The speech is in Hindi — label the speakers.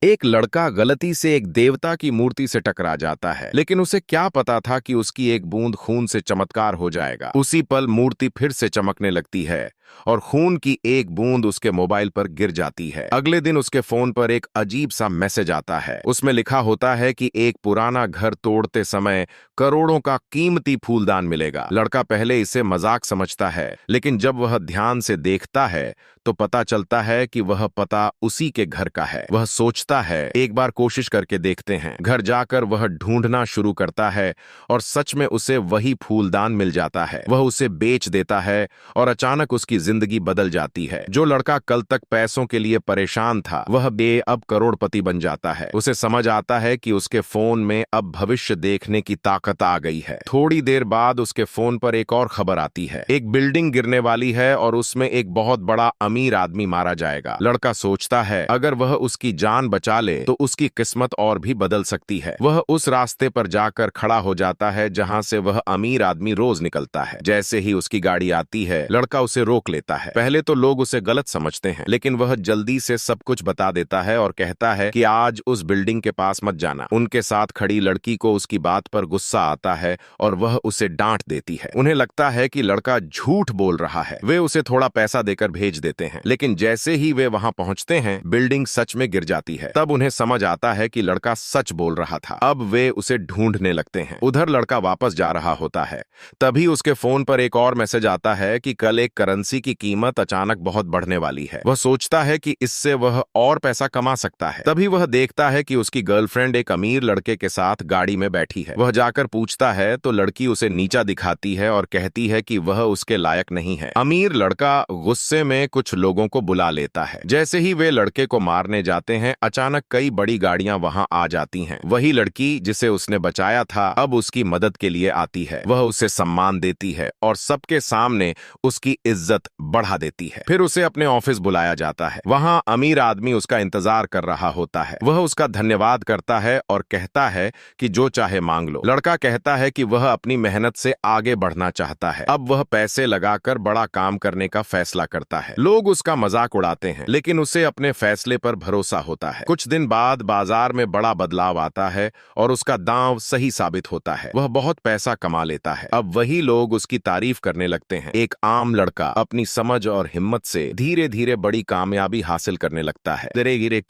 Speaker 1: एक लड़का गलती से एक देवता की मूर्ति से टकरा जाता है, लेकिन उसे क्या पता था कि उसकी एक बूंद खून से चमत्कार हो जाएगा। उसी पल मूर्ति फिर से चमकने लगती है और खून की एक बूंद उसके मोबाइल पर गिर जाती है। अगले दिन उसके फोन पर एक अजीब सा मैसेज आता है। उसमें लिखा होता है कि एक पुराना घर तोड़ते समय करोड़ों का कीमती फूलदान मिलेगा। लड़का पहले इसे मजाक समझता है, लेकिन जब वह ध्यान से देखता है तो पता चलता है कि वह पता उसी के घर का है। वह सोचता है, एक बार कोशिश करके देखते हैं। घर जाकर वह ढूंढना शुरू करता है और सच में उसे वही फूलदान मिल जाता है। वह उसे बेच देता है और अचानक उसकी जिंदगी बदल जाती है। जो लड़का कल तक पैसों के लिए परेशान था, वह अब करोड़पति बन जाता है। उसे समझ आता है कि उसके फोन में अब भविष्य देखने की ताकत आ गई है। थोड़ी देर बाद उसके फोन पर एक और खबर आती है। एक बिल्डिंग गिरने वाली है और उसमें एक बहुत बड़ा अमीर आदमी मारा जाएगा। लड़का सोचता है, अगर वह उसकी जान बचा ले तो उसकी किस्मत और भी बदल सकती है। वह उस रास्ते पर जाकर खड़ा हो जाता है जहां से वह अमीर आदमी रोज निकलता है। जैसे ही उसकी गाड़ी आती है, लड़का उसे रोक लेता है। पहले तो लोग उसे गलत समझते हैं, लेकिन वह जल्दी से सब कुछ बता देता है और कहता है कि आज उस बिल्डिंग के पास मत जाना। उनके साथ खड़ी लड़की को उसकी बात पर गुस्सा आता है और वह उसे डांट देती है। उन्हें लगता है कि लड़का झूठ बोल रहा है। वे उसे थोड़ा पैसा देकर भेज देते हैं, लेकिन जैसे ही वे वहां पहुंचते हैं, बिल्डिंग सच में गिर जाती है। तब उन्हें समझ आता है कि लड़का सच बोल रहा था। अब वे उसे ढूंढने लगते हैं। उधर लड़का वापस जा रहा होता है। तभी उसके फोन पर एक और मैसेज आता है कि कल एक करेंसी की कीमत अचानक बहुत बढ़ने वाली है। वह सोचता है कि इससे वह और पैसा कमा सकता है। तभी वह देखता है कि उसकी गर्लफ्रेंड एक अमीर लड़के के साथ गाड़ी में बैठी है। वह जाकर पूछता है तो लड़की उसे नीचा दिखाती है और कहती है कि वह उसके लायक नहीं है। अमीर लड़का गुस्से में कुछ लोगों को बुला लेता है। जैसे ही वे लड़के को मारने जाते हैं, अचानक कई बड़ी गाड़ियां वहां आ जाती हैं। वही लड़की जिसे उसने बचाया था अब उसकी मदद के लिए आती है। वह उसे सम्मान देती है और सबके सामने उसकी इज्जत बढ़ा देती है। फिर उसे अपने ऑफिस बुलाया जाता है। वहां अमीर आदमी उसका इंतजार कर रहा होता है। वह उसका धन्यवाद करता है और कहता है कि जो चाहे मांग लो। लड़का कहता है कि वह अपनी मेहनत से आगे बढ़ना चाहता है। अब वह पैसे लगाकर बड़ा काम करने का फैसला करता है। लोग उसका मजाक उड़ाते हैं, लेकिन उसे अपने फैसले पर भरोसा होता है। कुछ दिन बाद बाजार में बड़ा बदलाव आता है और उसका दांव सही साबित होता है। वह बहुत पैसा कमा लेता है। अब वही लोग उसकी तारीफ करने लगते हैं। एक आम लड़का अपनी समझ और हिम्मत से धीरे धीरे बड़ी कामयाबी हासिल करने लगता है। धीरे धीरे